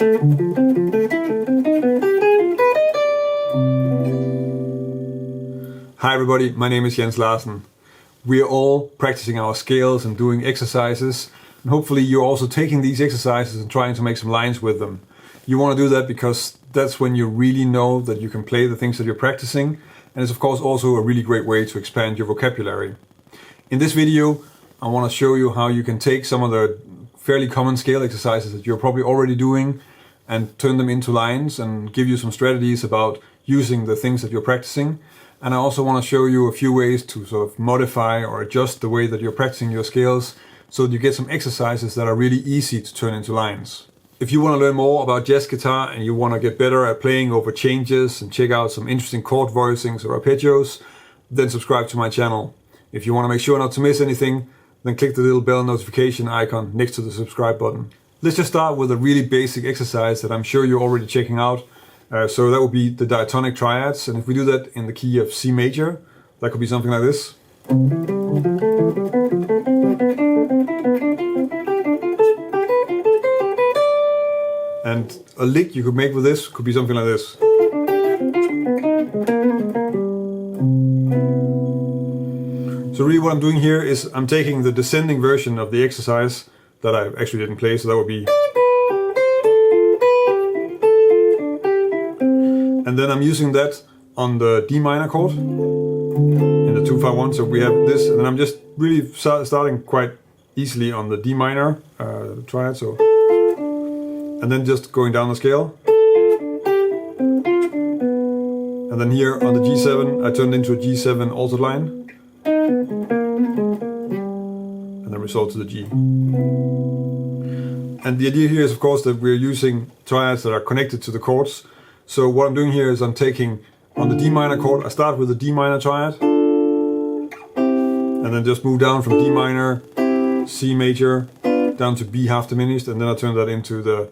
Hi everybody, my name is Larsen. We are all practicing our scales and doing exercises, and hopefully you're also taking these exercises and trying to make some lines with them. You want to do that because that's when you really know that you can play the things that you're practicing, and it's of course also a really great way to expand your vocabulary. In this video I want to show you how you can take some of the fairly common scale exercises that you're probably already doing and turn them into lines and give you some strategies about using the things that you're practicing. And I also want to show you a few ways to sort of modify or adjust the way that you're practicing your scales so that you get some exercises that are really easy to turn into lines. If you want to learn more about jazz guitar and you want to get better at playing over changes and check out some interesting chord voicings or arpeggios, then subscribe to my channel. If you want to make sure not to miss anything, then click the little bell notification icon next to the subscribe button. Let's just start with a really basic exercise that I'm sure you're already checking out. So that would be the Diatonic Triads, and if we do that in the key of C major, that could be something like this. And a lick you could make with this could be something like this. So really what I'm doing here is I'm taking the descending version of the exercise that I actually didn't play, so that would be... And then I'm using that on the D minor chord in the 2-5-1. So we have this, and then I'm just really starting quite easily on the D minor triad. So, and then just going down the scale. And then here on the G7, I turned into a G7 altered line. And then result to the G. And the idea here is, of course, that we're using triads that are connected to the chords. So what I'm doing here is I'm taking on the D minor chord, I start with the D minor triad and then just move down from D minor, C major, down to B half diminished, and then I turn that into the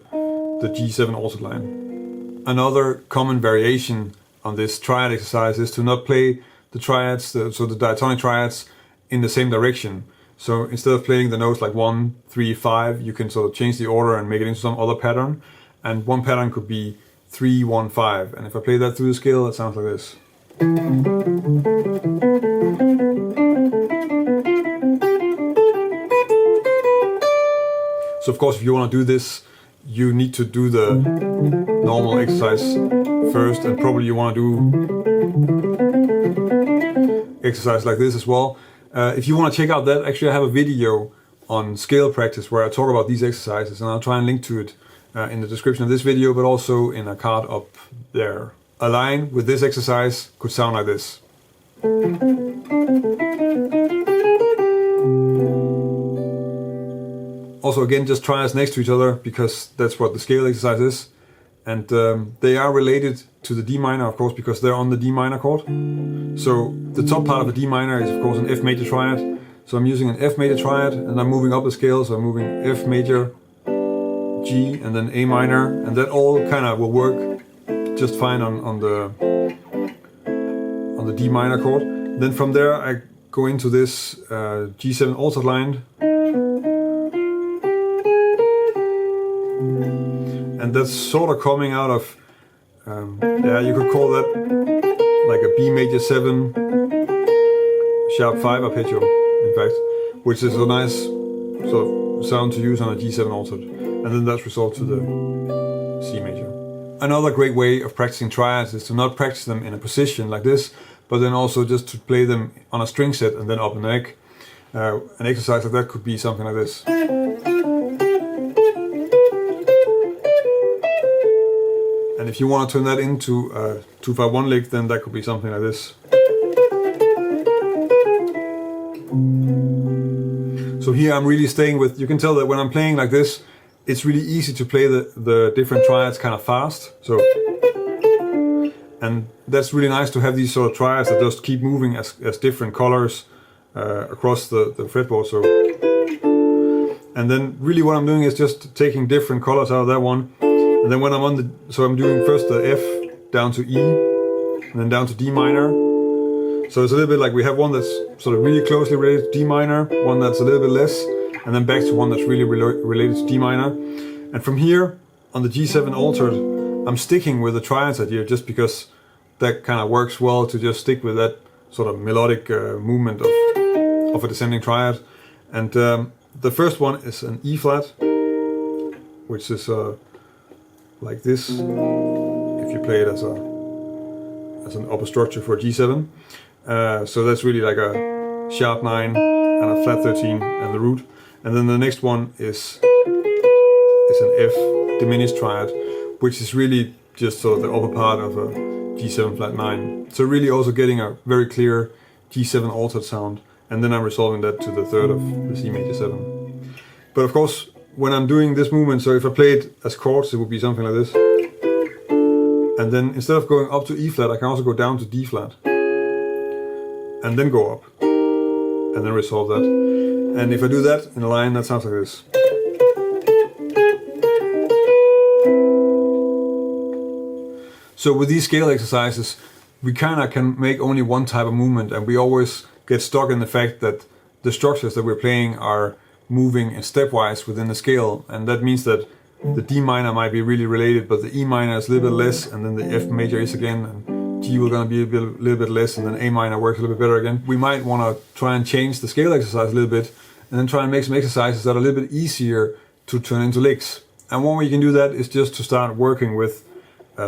G7 altered line. Another common variation on this triad exercise is to not play the triads, so the diatonic triads, in the same direction. So instead of playing the notes like 1, 3, 5, you can sort of change the order and make it into some other pattern. And one pattern could be 3, 1, 5, and if I play that through the scale, it sounds like this. So of course, if you want to do this, you need to do the normal exercise first, and probably you want to do exercise like this as well. If you want to check out that, actually I have a video on scale practice where I talk about these exercises, and I'll try and link to it in the description of this video, but also in a card up there. A line with this exercise could sound like this. Also again, just triads next to each other because that's what the scale exercise is. And they are related to the D minor, of course, because they're on the D minor chord. So the top part of the D minor is of course an F major triad. So I'm using an F major triad and I'm moving up the scale, so I'm moving F major, G, and then A minor, and that all kind of will work just fine on the D minor chord. Then from there I go into this G7 altered line, and that's sort of coming out of yeah, you could call that like a B major 7 sharp 5 arpeggio, in fact, which is a nice sort of sound to use on a G7 altered. And then that's resolved to the C major. Another great way of practicing triads is to not practice them in a position like this, but then also just to play them on a string set and then up in the neck. An exercise like that could be something like this. And if you want to turn that into a 2-5-1 lick, then that could be something like this. So here I'm really staying with, you can tell that when I'm playing like this, it's really easy to play the different triads kind of fast. So, and that's really nice to have these sort of triads that just keep moving as different colors across the fretboard. So, and then really what I'm doing is just taking different colors out of that one. And then when I'm on the, so I'm doing first the F down to E, and then down to D minor. So it's a little bit like we have one that's sort of really closely related to D minor, one that's a little bit less, and then back to one that's really related to D minor. And from here, on the G7 altered, I'm sticking with the triads idea just because that kind of works well to just stick with that sort of melodic movement of a descending triad. And the first one is an E flat, which is like this, if you play it as an upper structure for a G7. So that's really like a sharp 9 and a flat 13 and the root. And then the next one is an F diminished triad, which is really just sort of the upper part of a G7 flat 9. So really also getting a very clear G7 altered sound, and then I'm resolving that to the third of the C major 7. But of course, when I'm doing this movement, so if I play it as chords, it would be something like this. And then instead of going up to E flat, I can also go down to D flat. And then go up. And then resolve that. And if I do that in a line, that sounds like this. So with these scale exercises, we kind of can make only one type of movement, and we always get stuck in the fact that the structures that we're playing are moving in stepwise within the scale, and that means that the D minor might be really related, but the E minor is a little bit less, and then the F major is again, and G will gonna be a little bit less, and then A minor works a little bit better again. We might want to try and change the scale exercise a little bit, and then try and make some exercises that are a little bit easier to turn into licks. And one way you can do that is just to start working with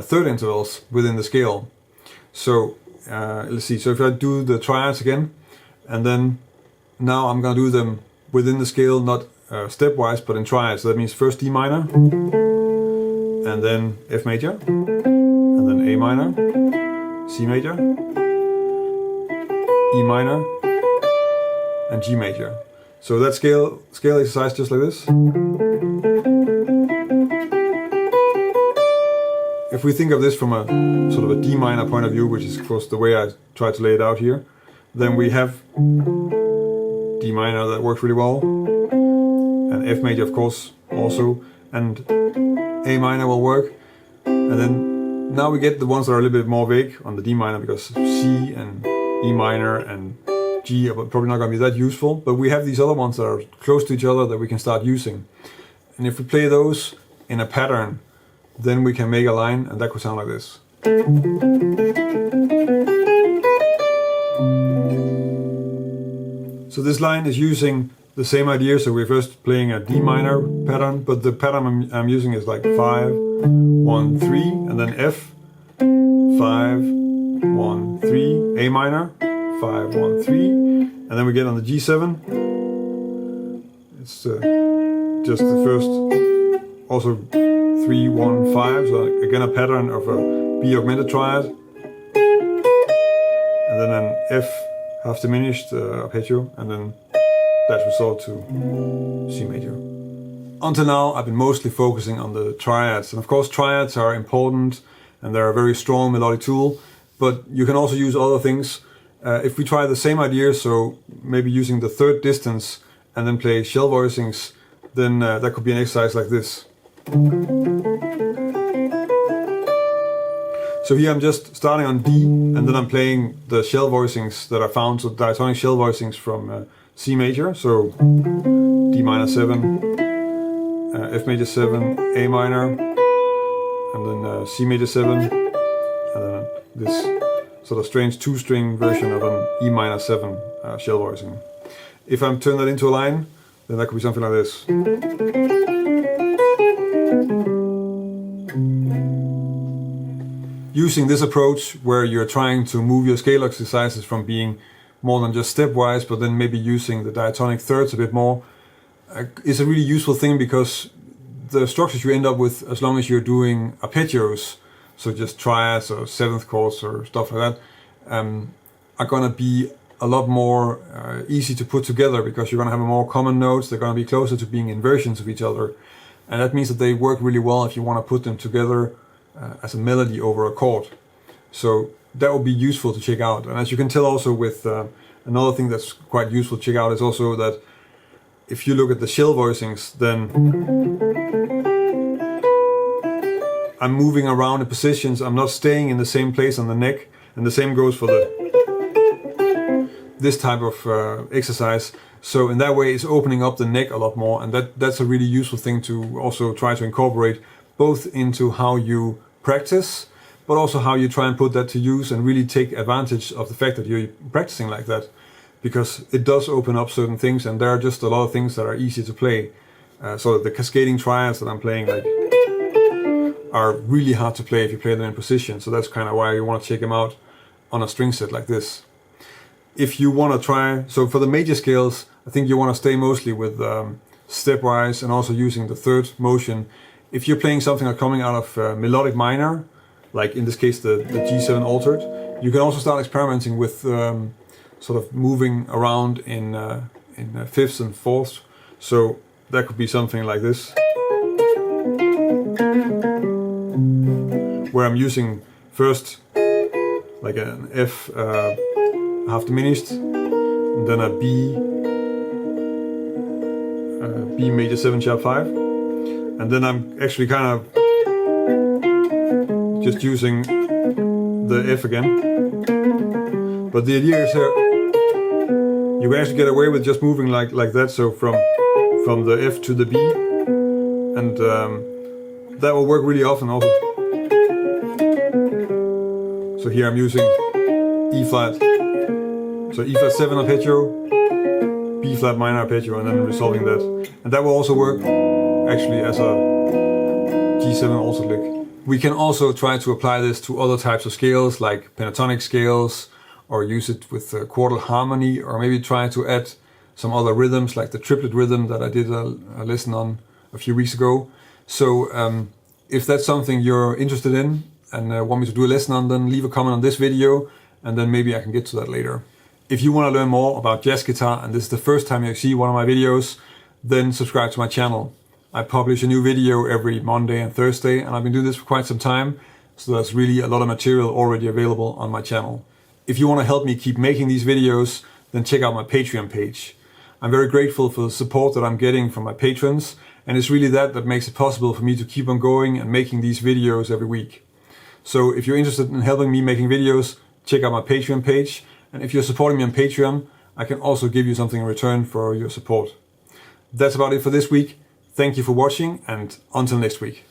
third intervals within the scale. So let's see, so if I do the triads again, and then now I'm gonna do them within the scale, not stepwise, but in triads. So that means first D minor, and then F major, and then A minor, C major, E minor, and G major. So that scale exercise just like this. If we think of this from a sort of a D minor point of view, which is of course the way I try to lay it out here, then we have D minor that works really well, and F major of course also, and A minor will work, and then now we get the ones that are a little bit more vague on the D minor, because C and E minor and G are probably not going to be that useful, but we have these other ones that are close to each other that we can start using. And if we play those in a pattern, then we can make a line, and that could sound like this. So this line is using the same idea, so we're first playing a D minor pattern, but the pattern I'm using is like 5, 1, 3, and then F, 5, 1, 3, A minor, 5, 1, 3, and then we get on the G7. It's just the first, also 3, 1, 5, so again a pattern of a B augmented triad, and then an F half diminished arpeggio, and then that's resolved to C major. Until now I've been mostly focusing on the triads, and of course triads are important and they're a very strong melodic tool, but you can also use other things. If we try the same idea, so maybe using the third distance and then play shell voicings, then that could be an exercise like this. So here I'm just starting on D, and then I'm playing the shell voicings that are found, so diatonic shell voicings from C major, so D minor 7, F major 7, A minor, and then C major 7, and then this sort of strange 2-string version of an E minor 7 shell voicing. If I turn that into a line, then that could be something like this. Using this approach, where you're trying to move your scale exercises from being more than just stepwise, but then maybe using the diatonic thirds a bit more, is a really useful thing, because the structures you end up with, as long as you're doing arpeggios, so just triads or seventh chords or stuff like that, are going to be a lot more easy to put together, because you're going to have more common notes. They're going to be closer to being inversions of each other, and that means that they work really well if you want to put them together as a melody over a chord. So that would be useful to check out. And as you can tell also with another thing that's quite useful to check out is also that if you look at the shell voicings, then I'm moving around in positions. I'm not staying in the same place on the neck, and the same goes for this type of exercise. So in that way it's opening up the neck a lot more, and that's a really useful thing to also try to incorporate, both into how you practice, but also how you try and put that to use and really take advantage of the fact that you're practicing like that, because it does open up certain things, and there are just a lot of things that are easy to play. So the cascading triads that I'm playing like are really hard to play if you play them in position, so that's kind of why you want to check them out on a string set like this. If you want to try, so for the major scales, I think you want to stay mostly with stepwise and also using the third motion. If you're playing something that's coming out of melodic minor, like in this case the G7 altered, you can also start experimenting with sort of moving around in fifths and fourths. So that could be something like this, where I'm using first like an F half diminished, and then a B major 7 sharp 5, and then I'm actually kind of just using the F again. But the idea is here, you can actually get away with just moving like that, so from the F to the B, and that will work really often also. So here I'm using E flat, so E flat 7 arpeggio, B flat minor arpeggio, and then resolving that. And that will also work actually as a G7 altered lick. We can also try to apply this to other types of scales like pentatonic scales, or use it with chordal harmony, or maybe try to add some other rhythms like the triplet rhythm that I did a lesson on a few weeks ago. So if that's something you're interested in and want me to do a lesson on, then leave a comment on this video, and then maybe I can get to that later. If you want to learn more about jazz guitar and this is the first time you see one of my videos, then subscribe to my channel. I publish a new video every Monday and Thursday, and I've been doing this for quite some time, so there's really a lot of material already available on my channel. If you want to help me keep making these videos, then check out my Patreon page. I'm very grateful for the support that I'm getting from my patrons, and it's really that makes it possible for me to keep on going and making these videos every week. So if you're interested in helping me making videos, check out my Patreon page, and if you're supporting me on Patreon, I can also give you something in return for your support. That's about it for this week. Thank you for watching, and until next week.